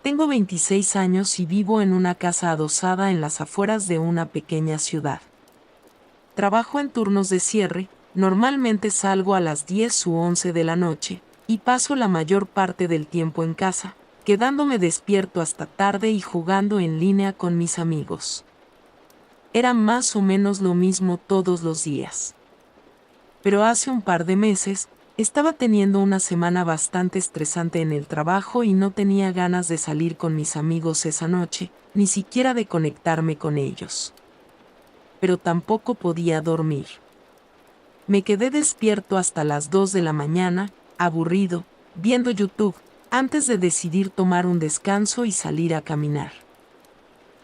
Tengo 26 años y vivo en una casa adosada en las afueras de una pequeña ciudad. Trabajo en turnos de cierre, normalmente salgo a las 10 u 11 de la noche, y paso la mayor parte del tiempo en casa, quedándome despierto hasta tarde y jugando en línea con mis amigos. Era más o menos lo mismo todos los días. Pero hace un par de meses, estaba teniendo una semana bastante estresante en el trabajo y no tenía ganas de salir con mis amigos esa noche, ni siquiera de conectarme con ellos. Pero tampoco podía dormir. Me quedé despierto hasta las 2 de la mañana, aburrido, viendo YouTube, antes de decidir tomar un descanso y salir a caminar.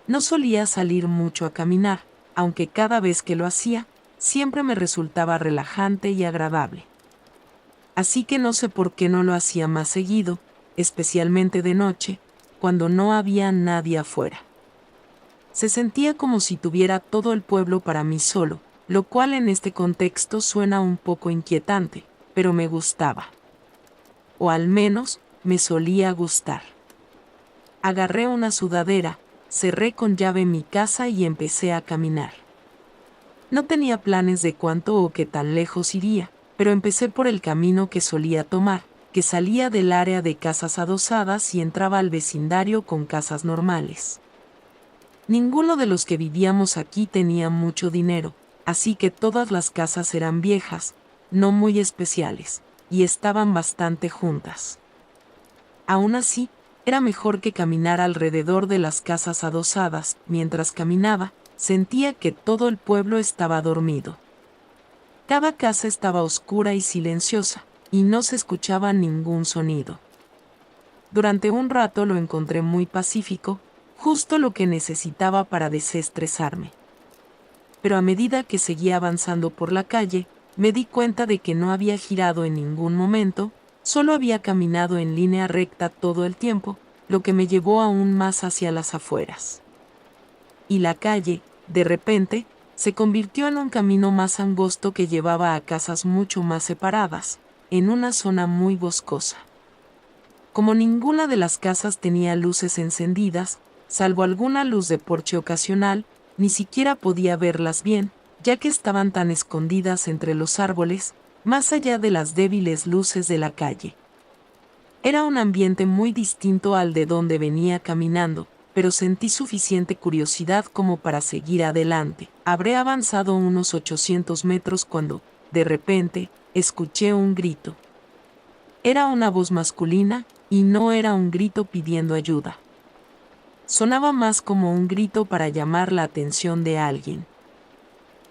No solía salir mucho a caminar, aunque cada vez que lo hacía, siempre me resultaba relajante y agradable. Así que no sé por qué no lo hacía más seguido, especialmente de noche, cuando no había nadie afuera. Se sentía como si tuviera todo el pueblo para mí solo, lo cual en este contexto suena un poco inquietante, pero me gustaba. O al menos, me solía gustar. Agarré una sudadera, cerré con llave mi casa y empecé a caminar. No tenía planes de cuánto o qué tan lejos iría, pero empecé por el camino que solía tomar, que salía del área de casas adosadas y entraba al vecindario con casas normales. Ninguno de los que vivíamos aquí tenía mucho dinero, así que todas las casas eran viejas, no muy especiales, y estaban bastante juntas. Aún así, era mejor que caminar alrededor de las casas adosadas. Mientras caminaba, sentía que todo el pueblo estaba dormido. Cada casa estaba oscura y silenciosa, y no se escuchaba ningún sonido. Durante un rato lo encontré muy pacífico, justo lo que necesitaba para desestresarme. Pero a medida que seguía avanzando por la calle, me di cuenta de que no había girado en ningún momento, solo había caminado en línea recta todo el tiempo, lo que me llevó aún más hacia las afueras. Y la calle, de repente, se convirtió en un camino más angosto que llevaba a casas mucho más separadas, en una zona muy boscosa. Como ninguna de las casas tenía luces encendidas, salvo alguna luz de porche ocasional, ni siquiera podía verlas bien, ya que estaban tan escondidas entre los árboles, más allá de las débiles luces de la calle. Era un ambiente muy distinto al de donde venía caminando, pero sentí suficiente curiosidad como para seguir adelante. Habré avanzado unos 800 metros cuando, de repente, escuché un grito. Era una voz masculina, y no era un grito pidiendo ayuda. Sonaba más como un grito para llamar la atención de alguien.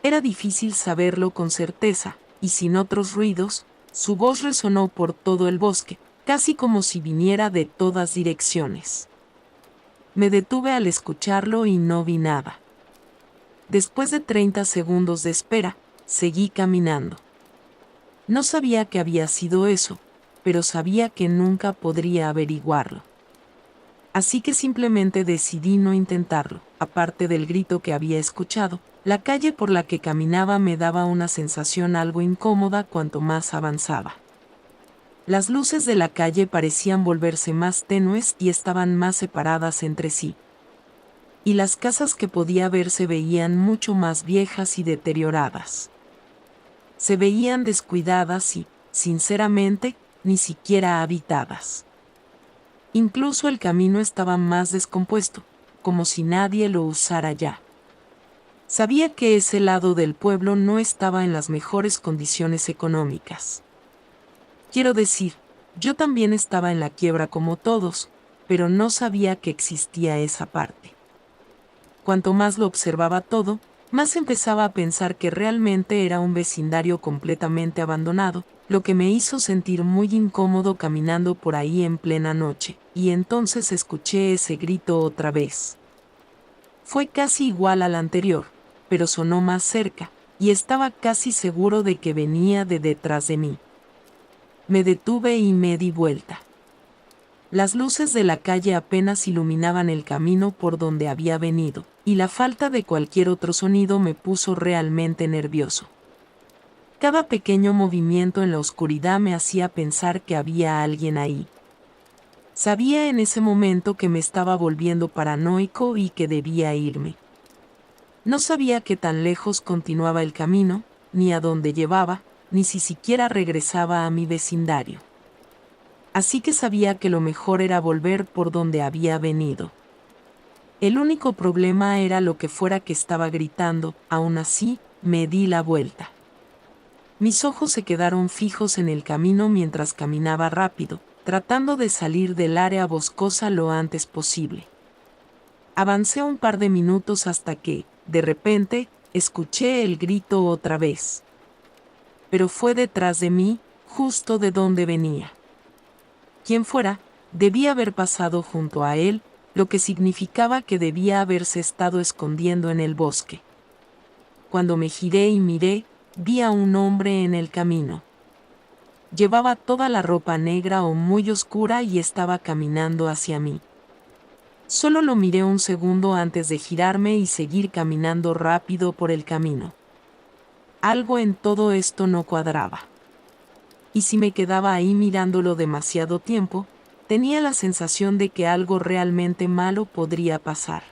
Era difícil saberlo con certeza, y sin otros ruidos, su voz resonó por todo el bosque, casi como si viniera de todas direcciones. Me detuve al escucharlo y no vi nada. Después de 30 segundos de espera, seguí caminando. No sabía qué había sido eso, pero sabía que nunca podría averiguarlo. Así que simplemente decidí no intentarlo. Aparte del grito que había escuchado, la calle por la que caminaba me daba una sensación algo incómoda cuanto más avanzaba. Las luces de la calle parecían volverse más tenues y estaban más separadas entre sí. Y las casas que podía ver se veían mucho más viejas y deterioradas. Se veían descuidadas y, sinceramente, ni siquiera habitadas. Incluso el camino estaba más descompuesto, como si nadie lo usara ya. Sabía que ese lado del pueblo no estaba en las mejores condiciones económicas. Quiero decir, yo también estaba en la quiebra como todos, pero no sabía que existía esa parte. Cuanto más lo observaba todo, más empezaba a pensar que realmente era un vecindario completamente abandonado, lo que me hizo sentir muy incómodo caminando por ahí en plena noche, y entonces escuché ese grito otra vez. Fue casi igual al anterior, pero sonó más cerca, y estaba casi seguro de que venía de detrás de mí. Me detuve y me di vuelta. Las luces de la calle apenas iluminaban el camino por donde había venido, y la falta de cualquier otro sonido me puso realmente nervioso. Cada pequeño movimiento en la oscuridad me hacía pensar que había alguien ahí. Sabía en ese momento que me estaba volviendo paranoico y que debía irme. No sabía qué tan lejos continuaba el camino, ni a dónde llevaba, ni si siquiera regresaba a mi vecindario. Así que sabía que lo mejor era volver por donde había venido. El único problema era lo que fuera que estaba gritando. Aún así, me di la vuelta. Mis ojos se quedaron fijos en el camino mientras caminaba rápido, tratando de salir del área boscosa lo antes posible. Avancé un par de minutos hasta que, de repente, escuché el grito otra vez. Pero fue detrás de mí, justo de donde venía. Quien fuera, debía haber pasado junto a él, lo que significaba que debía haberse estado escondiendo en el bosque. Cuando me giré y miré, vi a un hombre en el camino. Llevaba toda la ropa negra o muy oscura y estaba caminando hacia mí. Solo lo miré un segundo antes de girarme y seguir caminando rápido por el camino. Algo en todo esto no cuadraba. Y si me quedaba ahí mirándolo demasiado tiempo, tenía la sensación de que algo realmente malo podría pasar.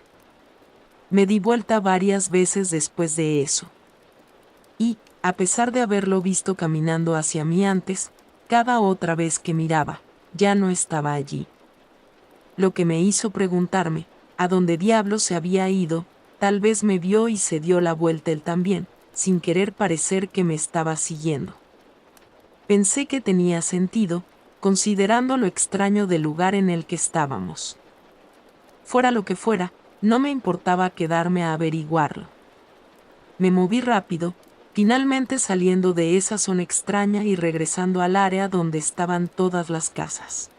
Me di vuelta varias veces después de eso. Y, a pesar de haberlo visto caminando hacia mí antes, cada otra vez que miraba, ya no estaba allí. Lo que me hizo preguntarme, ¿a dónde diablos se había ido? Tal vez me vio y se dio la vuelta él también, sin querer parecer que me estaba siguiendo. Pensé que tenía sentido, considerando lo extraño del lugar en el que estábamos. Fuera lo que fuera, no me importaba quedarme a averiguarlo. Me moví rápido, finalmente saliendo de esa zona extraña y regresando al área donde estaban todas las casas.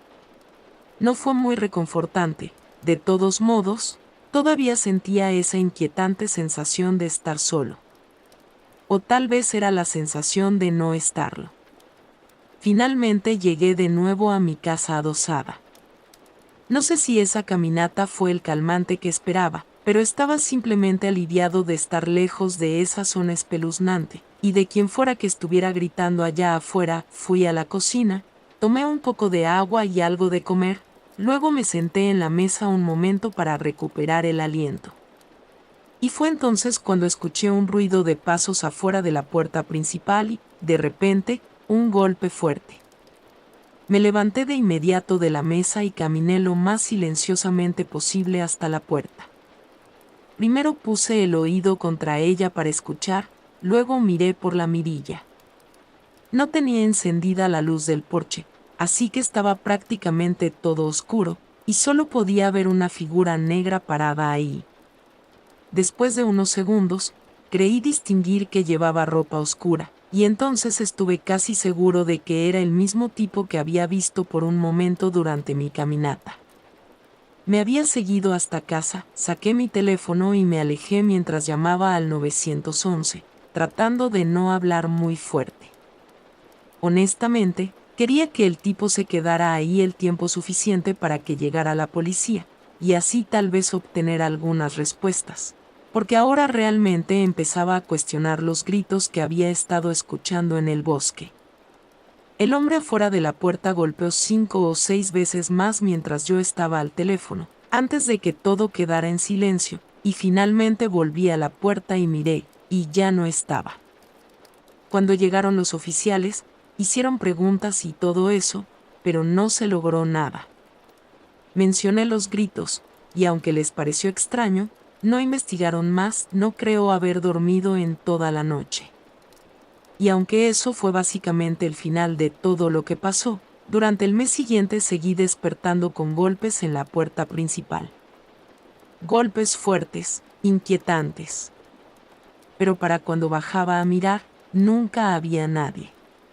No fue muy reconfortante, de todos modos, todavía sentía esa inquietante sensación de estar solo. O tal vez era la sensación de no estarlo. Finalmente llegué de nuevo a mi casa adosada. No sé si esa caminata fue el calmante que esperaba, pero estaba simplemente aliviado de estar lejos de esa zona espeluznante, y de quien fuera que estuviera gritando allá afuera. Fui a la cocina, tomé un poco de agua y algo de comer, luego me senté en la mesa un momento para recuperar el aliento. Y fue entonces cuando escuché un ruido de pasos afuera de la puerta principal y, de repente, un golpe fuerte. Me levanté de inmediato de la mesa y caminé lo más silenciosamente posible hasta la puerta. Primero puse el oído contra ella para escuchar, luego miré por la mirilla. No tenía encendida la luz del porche, así que estaba prácticamente todo oscuro, y solo podía ver una figura negra parada ahí. Después de unos segundos, creí distinguir que llevaba ropa oscura, y entonces estuve casi seguro de que era el mismo tipo que había visto por un momento durante mi caminata. Me había seguido hasta casa, saqué mi teléfono y me alejé mientras llamaba al 911, tratando de no hablar muy fuerte. Honestamente, quería que el tipo se quedara ahí el tiempo suficiente para que llegara la policía, y así tal vez obtener algunas respuestas, porque ahora realmente empezaba a cuestionar los gritos que había estado escuchando en el bosque. El hombre afuera de la puerta golpeó 5 o 6 veces más mientras yo estaba al teléfono, antes de que todo quedara en silencio, y finalmente volví a la puerta y miré, y ya no estaba. Cuando llegaron los oficiales, hicieron preguntas y todo eso, pero no se logró nada. Mencioné los gritos, y aunque les pareció extraño, no investigaron más. No creo haber dormido en toda la noche. Y aunque eso fue básicamente el final de todo lo que pasó, durante el mes siguiente seguí despertando con golpes en la puerta principal. Golpes fuertes, inquietantes. Pero para cuando bajaba a mirar, nunca había nadie.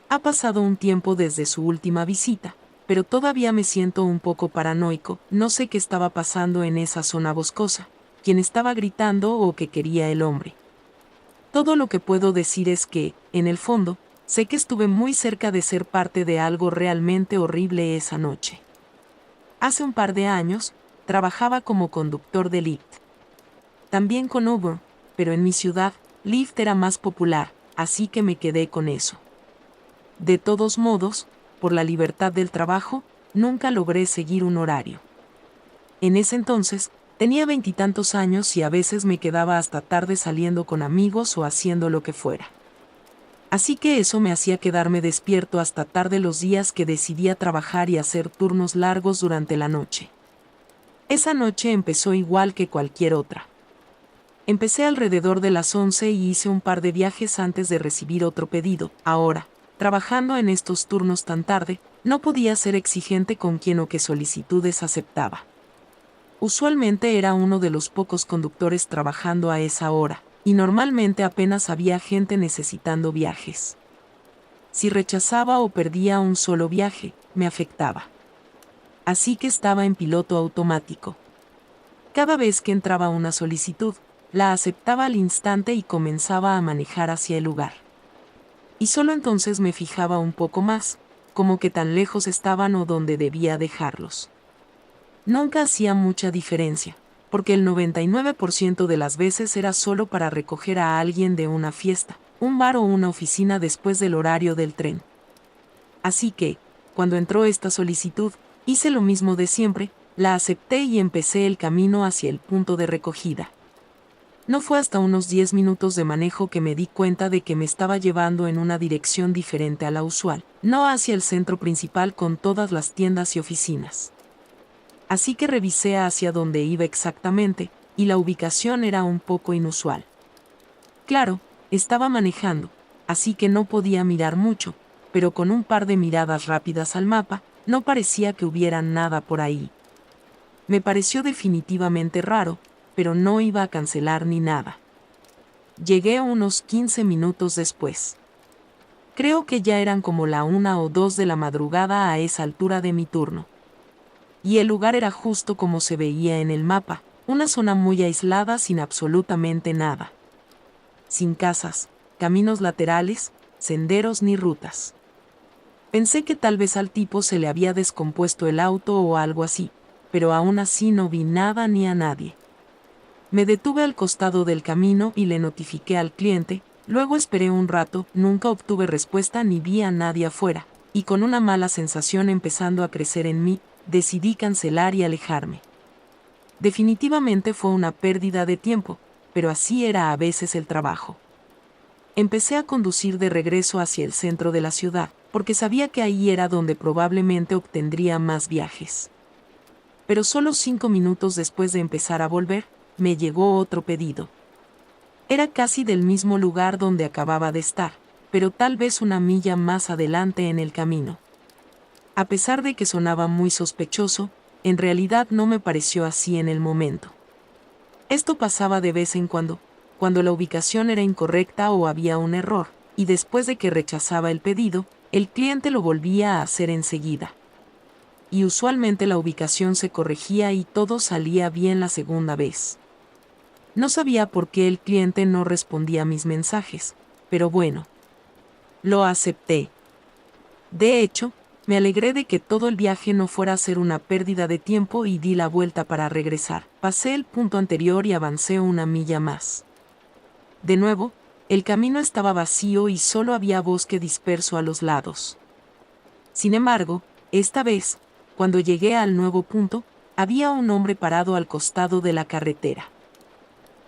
Ha pasado un tiempo desde su última visita, pero todavía me siento un poco paranoico. No sé qué estaba pasando en esa zona boscosa, quién estaba gritando o qué quería el hombre. Todo lo que puedo decir es que, en el fondo, sé que estuve muy cerca de ser parte de algo realmente horrible esa noche. Hace un par de años, trabajaba como conductor de Lyft. También con Uber, pero en mi ciudad, Lyft era más popular, así que me quedé con eso. De todos modos, por la libertad del trabajo, nunca logré seguir un horario. En ese entonces, tenía 20 y tantos años y a veces me quedaba hasta tarde saliendo con amigos o haciendo lo que fuera. Así que eso me hacía quedarme despierto hasta tarde los días que decidía trabajar y hacer turnos largos durante la noche. Esa noche empezó igual que cualquier otra. Empecé alrededor de las 11 y hice un par de viajes antes de recibir otro pedido. Ahora, trabajando en estos turnos tan tarde, no podía ser exigente con quién o qué solicitudes aceptaba. Usualmente era uno de los pocos conductores trabajando a esa hora, y normalmente apenas había gente necesitando viajes. Si rechazaba o perdía un solo viaje, me afectaba. Así que estaba en piloto automático. Cada vez que entraba una solicitud, la aceptaba al instante y comenzaba a manejar hacia el lugar. Y solo entonces me fijaba un poco más, como que tan lejos estaban o dónde debía dejarlos. Nunca hacía mucha diferencia, porque el 99% de las veces era solo para recoger a alguien de una fiesta, un bar o una oficina después del horario del tren. Así que, cuando entró esta solicitud, hice lo mismo de siempre, la acepté y empecé el camino hacia el punto de recogida. No fue hasta unos 10 minutos de manejo que me di cuenta de que me estaba llevando en una dirección diferente a la usual, no hacia el centro principal con todas las tiendas y oficinas. Así que revisé hacia dónde iba exactamente, y la ubicación era un poco inusual. Claro, estaba manejando, así que no podía mirar mucho, pero con un par de miradas rápidas al mapa, no parecía que hubiera nada por ahí. Me pareció definitivamente raro, pero no iba a cancelar ni nada. Llegué unos 15 minutos después. Creo que ya eran como la 1 o 2 de la madrugada a esa altura de mi turno. Y el lugar era justo como se veía en el mapa, una zona muy aislada sin absolutamente nada. Sin casas, caminos laterales, senderos ni rutas. Pensé que tal vez al tipo se le había descompuesto el auto o algo así, pero aún así no vi nada ni a nadie. Me detuve al costado del camino y le notifiqué al cliente, luego esperé un rato, nunca obtuve respuesta ni vi a nadie afuera, y con una mala sensación empezando a crecer en mí, decidí cancelar y alejarme. Definitivamente fue una pérdida de tiempo, pero así era a veces el trabajo. Empecé a conducir de regreso hacia el centro de la ciudad, porque sabía que ahí era donde probablemente obtendría más viajes. Pero solo 5 minutos después de empezar a volver, me llegó otro pedido. Era casi del mismo lugar donde acababa de estar, pero tal vez una milla más adelante en el camino. A pesar de que sonaba muy sospechoso, en realidad no me pareció así en el momento. Esto pasaba de vez en cuando la ubicación era incorrecta o había un error, y después de que rechazaba el pedido, el cliente lo volvía a hacer enseguida. Y usualmente la ubicación se corregía y todo salía bien la segunda vez. No sabía por qué el cliente no respondía a mis mensajes, pero bueno. Lo acepté. De hecho, me alegré de que todo el viaje no fuera a ser una pérdida de tiempo y di la vuelta para regresar. Pasé el punto anterior y avancé una milla más. De nuevo, el camino estaba vacío y solo había bosque disperso a los lados. Sin embargo, esta vez, cuando llegué al nuevo punto, había un hombre parado al costado de la carretera.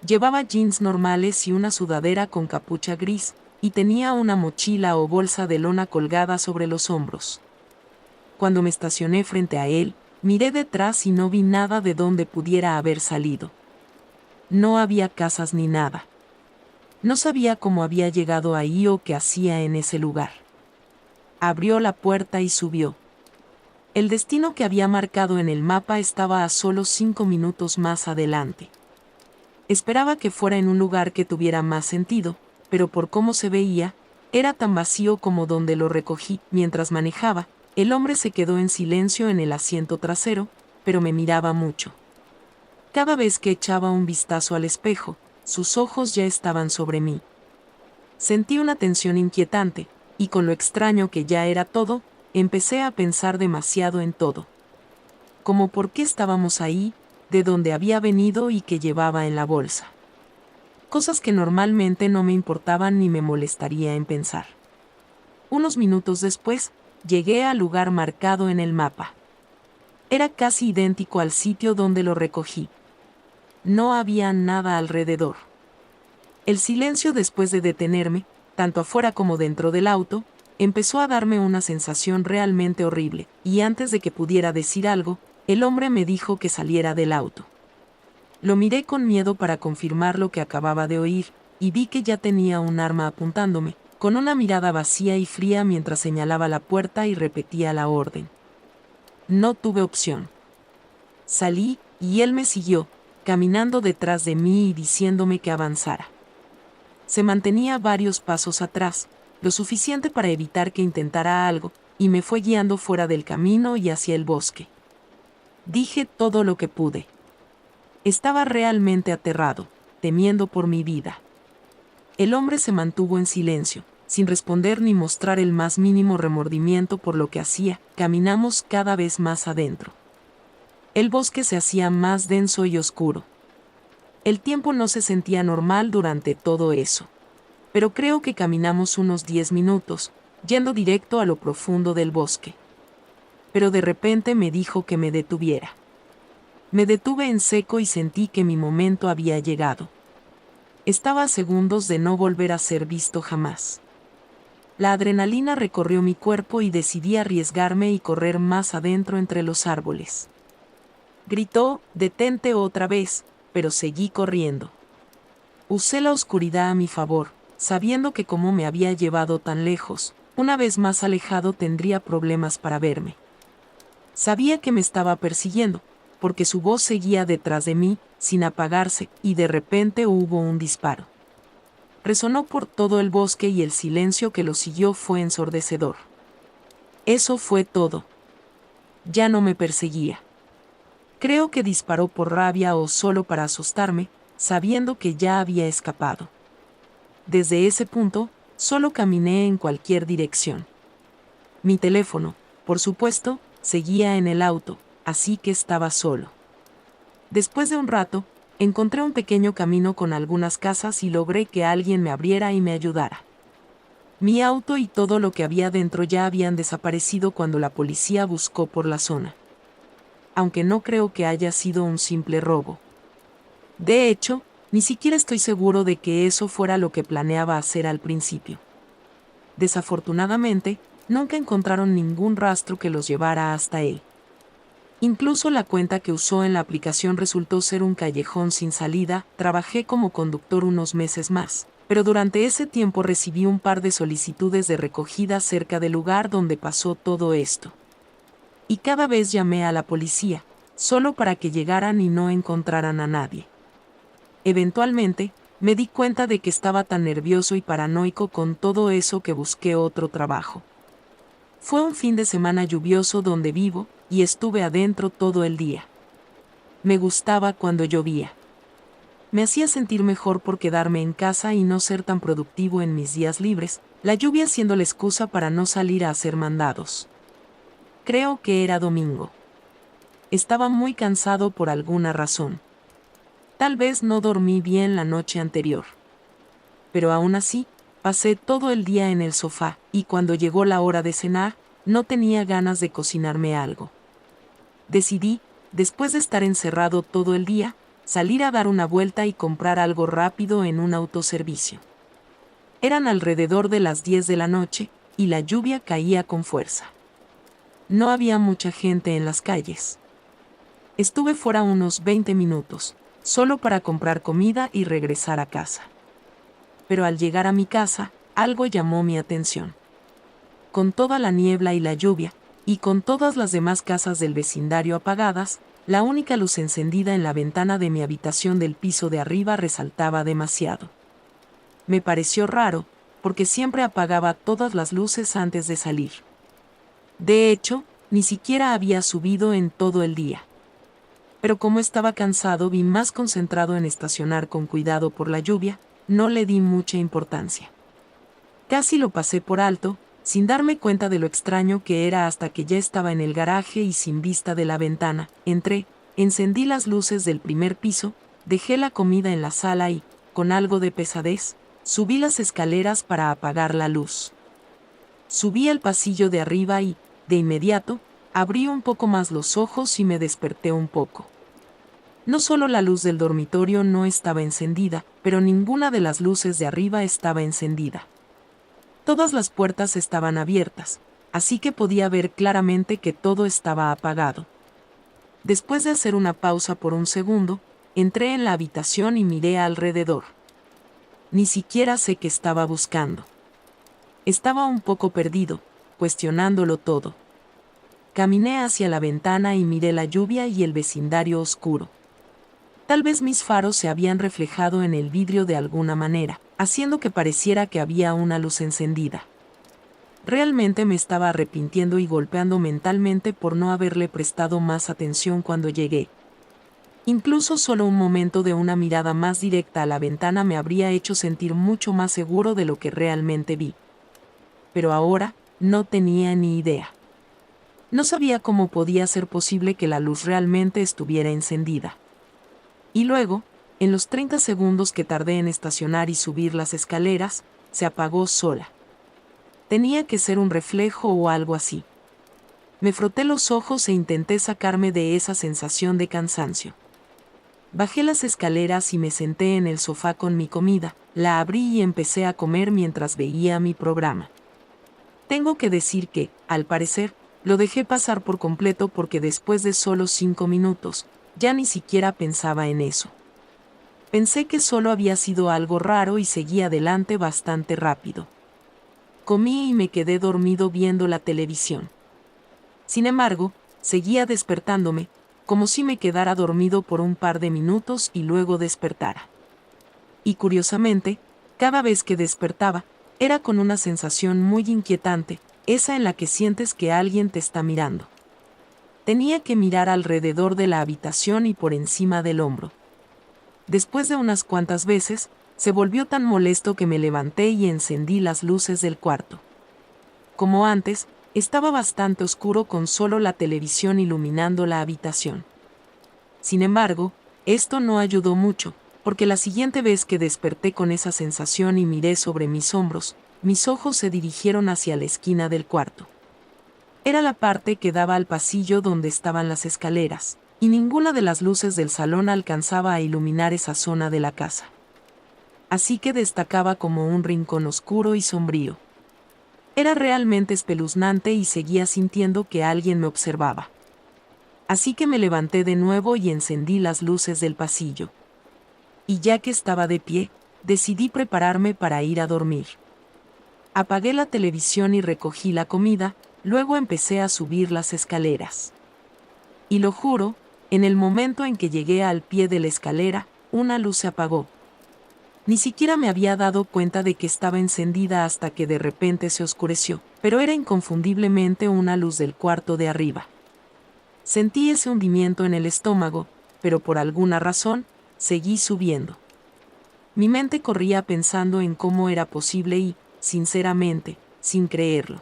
Llevaba jeans normales y una sudadera con capucha gris, y tenía una mochila o bolsa de lona colgada sobre los hombros. Cuando me estacioné frente a él, miré detrás y no vi nada de donde pudiera haber salido. No había casas ni nada. No sabía cómo había llegado ahí o qué hacía en ese lugar. Abrió la puerta y subió. El destino que había marcado en el mapa estaba a solo 5 minutos más adelante. Esperaba que fuera en un lugar que tuviera más sentido, pero por cómo se veía, era tan vacío como donde lo recogí. Mientras manejaba, el hombre se quedó en silencio en el asiento trasero, pero me miraba mucho. Cada vez que echaba un vistazo al espejo, sus ojos ya estaban sobre mí. Sentí una tensión inquietante, y con lo extraño que ya era todo, empecé a pensar demasiado en todo. Como por qué estábamos ahí, de dónde había venido y qué llevaba en la bolsa. Cosas que normalmente no me importaban ni me molestaría en pensar. Unos minutos después, llegué al lugar marcado en el mapa. Era casi idéntico al sitio donde lo recogí. No había nada alrededor. El silencio después de detenerme, tanto afuera como dentro del auto, empezó a darme una sensación realmente horrible, y antes de que pudiera decir algo, el hombre me dijo que saliera del auto. Lo miré con miedo para confirmar lo que acababa de oír, y vi que ya tenía un arma apuntándome, con una mirada vacía y fría mientras señalaba la puerta y repetía la orden. No tuve opción. Salí, y él me siguió, caminando detrás de mí y diciéndome que avanzara. Se mantenía varios pasos atrás, lo suficiente para evitar que intentara algo, y me fue guiando fuera del camino y hacia el bosque. Dije todo lo que pude. Estaba realmente aterrado, temiendo por mi vida. El hombre se mantuvo en silencio, sin responder ni mostrar el más mínimo remordimiento por lo que hacía. Caminamos cada vez más adentro. El bosque se hacía más denso y oscuro. El tiempo no se sentía normal durante todo eso. Pero creo que caminamos unos 10 minutos, yendo directo a lo profundo del bosque. Pero de repente me dijo que me detuviera. Me detuve en seco y sentí que mi momento había llegado. Estaba a segundos de no volver a ser visto jamás. La adrenalina recorrió mi cuerpo y decidí arriesgarme y correr más adentro entre los árboles. Gritó, «Detente otra vez», pero seguí corriendo. Usé la oscuridad a mi favor, sabiendo que como me había llevado tan lejos, una vez más alejado tendría problemas para verme. Sabía que me estaba persiguiendo, porque su voz seguía detrás de mí, sin apagarse, y de repente hubo un disparo. Resonó por todo el bosque y el silencio que lo siguió fue ensordecedor. Eso fue todo. Ya no me perseguía. Creo que disparó por rabia o solo para asustarme, sabiendo que ya había escapado. Desde ese punto, solo caminé en cualquier dirección. Mi teléfono, por supuesto, seguía en el auto, así que estaba solo. Después de un rato, encontré un pequeño camino con algunas casas y logré que alguien me abriera y me ayudara. Mi auto y todo lo que había dentro ya habían desaparecido cuando la policía buscó por la zona. Aunque no creo que haya sido un simple robo. De hecho, ni siquiera estoy seguro de que eso fuera lo que planeaba hacer al principio. Desafortunadamente, nunca encontraron ningún rastro que los llevara hasta él. Incluso la cuenta que usó en la aplicación resultó ser un callejón sin salida. Trabajé como conductor unos meses más, pero durante ese tiempo recibí un par de solicitudes de recogida cerca del lugar donde pasó todo esto. Y cada vez llamé a la policía, solo para que llegaran y no encontraran a nadie. Eventualmente, me di cuenta de que estaba tan nervioso y paranoico con todo eso que busqué otro trabajo. Fue un fin de semana lluvioso donde vivo, y estuve adentro todo el día. Me gustaba cuando llovía. Me hacía sentir mejor por quedarme en casa y no ser tan productivo en mis días libres, la lluvia siendo la excusa para no salir a hacer mandados. Creo que era domingo. Estaba muy cansado por alguna razón. Tal vez no dormí bien la noche anterior. Pero aún así, pasé todo el día en el sofá, y cuando llegó la hora de cenar, no tenía ganas de cocinarme algo. Decidí, después de estar encerrado todo el día, salir a dar una vuelta y comprar algo rápido en un autoservicio. Eran alrededor de las 10 de la noche, y la lluvia caía con fuerza. No había mucha gente en las calles. Estuve fuera unos 20 minutos, solo para comprar comida y regresar a casa. Pero al llegar a mi casa, algo llamó mi atención. Con toda la niebla y la lluvia, y con todas las demás casas del vecindario apagadas, la única luz encendida en la ventana de mi habitación del piso de arriba resaltaba demasiado. Me pareció raro, porque siempre apagaba todas las luces antes de salir. De hecho, ni siquiera había subido en todo el día. Pero como estaba cansado y más concentrado en estacionar con cuidado por la lluvia, no le di mucha importancia. Casi lo pasé por alto, sin darme cuenta de lo extraño que era hasta que ya estaba en el garaje y sin vista de la ventana. Entré, encendí las luces del primer piso, dejé la comida en la sala y, con algo de pesadez, subí las escaleras para apagar la luz. Subí al pasillo de arriba y, de inmediato, Abrí un poco más los ojos y me desperté un poco. No solo la luz del dormitorio no estaba encendida, pero ninguna de las luces de arriba estaba encendida. Todas las puertas estaban abiertas, así que podía ver claramente que todo estaba apagado. Después de hacer una pausa por un segundo, entré en la habitación y miré alrededor. Ni siquiera sé qué estaba buscando. Estaba un poco perdido, cuestionándolo todo. Caminé hacia la ventana y miré la lluvia y el vecindario oscuro. Tal vez mis faros se habían reflejado en el vidrio de alguna manera, haciendo que pareciera que había una luz encendida. Realmente me estaba arrepintiendo y golpeando mentalmente por no haberle prestado más atención cuando llegué. Incluso solo un momento de una mirada más directa a la ventana me habría hecho sentir mucho más seguro de lo que realmente vi. Pero ahora, no tenía ni idea. No sabía cómo podía ser posible que la luz realmente estuviera encendida. Y luego, en los 30 segundos que tardé en estacionar y subir las escaleras, se apagó sola. Tenía que ser un reflejo o algo así. Me froté los ojos e intenté sacarme de esa sensación de cansancio. Bajé las escaleras y me senté en el sofá con mi comida, la abrí y empecé a comer mientras veía mi programa. Tengo que decir que, al parecer, lo dejé pasar por completo porque después de solo 5 minutos, ya ni siquiera pensaba en eso. Pensé que solo había sido algo raro y seguí adelante bastante rápido. Comí y me quedé dormido viendo la televisión. Sin embargo, seguía despertándome, como si me quedara dormido por un par de minutos y luego despertara. Y curiosamente, cada vez que despertaba, era con una sensación muy inquietante, esa en la que sientes que alguien te está mirando. Tenía que mirar alrededor de la habitación y por encima del hombro. Después de unas cuantas veces, se volvió tan molesto que me levanté y encendí las luces del cuarto. Como antes, estaba bastante oscuro con solo la televisión iluminando la habitación. Sin embargo, esto no ayudó mucho, porque la siguiente vez que desperté con esa sensación y miré sobre mis hombros, mis ojos se dirigieron hacia la esquina del cuarto. Era la parte que daba al pasillo donde estaban las escaleras, y ninguna de las luces del salón alcanzaba a iluminar esa zona de la casa. Así que destacaba como un rincón oscuro y sombrío. Era realmente espeluznante y seguía sintiendo que alguien me observaba. Así que me levanté de nuevo y encendí las luces del pasillo. Y ya que estaba de pie, decidí prepararme para ir a dormir. Apagué la televisión y recogí la comida, luego empecé a subir las escaleras. Y lo juro, en el momento en que llegué al pie de la escalera, una luz se apagó. Ni siquiera me había dado cuenta de que estaba encendida hasta que de repente se oscureció, pero era inconfundiblemente una luz del cuarto de arriba. Sentí ese hundimiento en el estómago, pero por alguna razón, seguí subiendo. Mi mente corría pensando en cómo era posible y, sinceramente, sin creerlo.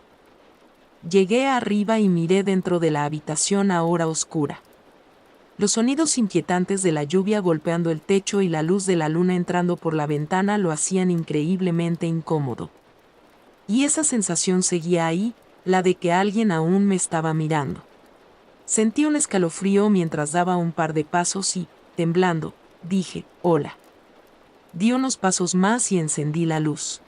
Llegué arriba y miré dentro de la habitación ahora oscura. Los sonidos inquietantes de la lluvia golpeando el techo y la luz de la luna entrando por la ventana lo hacían increíblemente incómodo. Y esa sensación seguía ahí, la de que alguien aún me estaba mirando. Sentí un escalofrío mientras daba un par de pasos y, temblando, dije, «Hola». Di unos pasos más y encendí la luz.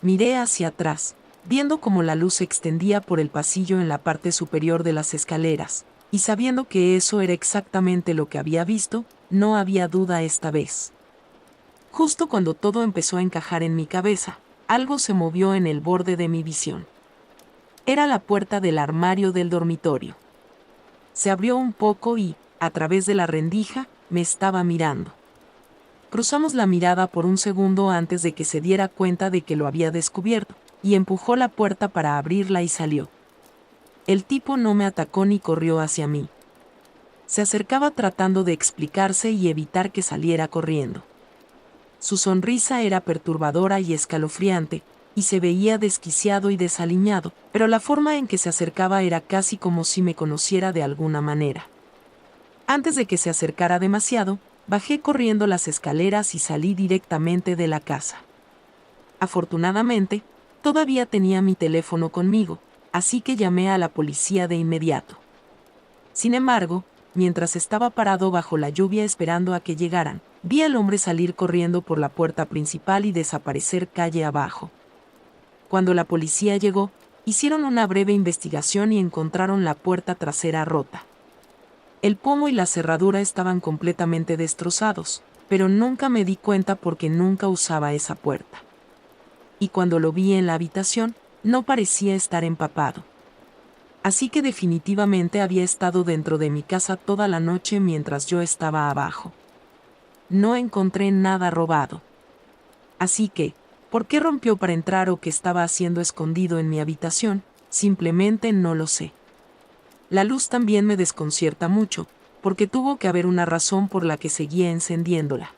Miré hacia atrás, viendo cómo la luz se extendía por el pasillo en la parte superior de las escaleras, y sabiendo que eso era exactamente lo que había visto, no había duda esta vez. Justo cuando todo empezó a encajar en mi cabeza, algo se movió en el borde de mi visión. Era la puerta del armario del dormitorio. Se abrió un poco y, a través de la rendija, me estaba mirando. Cruzamos la mirada por un segundo antes de que se diera cuenta de que lo había descubierto, y empujó la puerta para abrirla y salió. El tipo no me atacó ni corrió hacia mí. Se acercaba tratando de explicarse y evitar que saliera corriendo. Su sonrisa era perturbadora y escalofriante, y se veía desquiciado y desaliñado, pero la forma en que se acercaba era casi como si me conociera de alguna manera. Antes de que se acercara demasiado, bajé corriendo las escaleras y salí directamente de la casa. Afortunadamente, todavía tenía mi teléfono conmigo, así que llamé a la policía de inmediato. Sin embargo, mientras estaba parado bajo la lluvia esperando a que llegaran, vi al hombre salir corriendo por la puerta principal y desaparecer calle abajo. Cuando la policía llegó, hicieron una breve investigación y encontraron la puerta trasera rota. El pomo y la cerradura estaban completamente destrozados, pero nunca me di cuenta porque nunca usaba esa puerta. Y cuando lo vi en la habitación, no parecía estar empapado. Así que definitivamente había estado dentro de mi casa toda la noche mientras yo estaba abajo. No encontré nada robado. Así que, ¿por qué rompió para entrar o qué estaba haciendo escondido en mi habitación? Simplemente no lo sé. La luz también me desconcierta mucho, porque tuvo que haber una razón por la que seguía encendiéndola.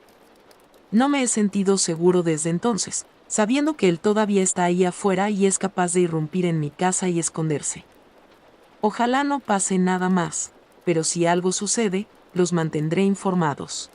No me he sentido seguro desde entonces, sabiendo que él todavía está ahí afuera y es capaz de irrumpir en mi casa y esconderse. Ojalá no pase nada más, pero si algo sucede, los mantendré informados.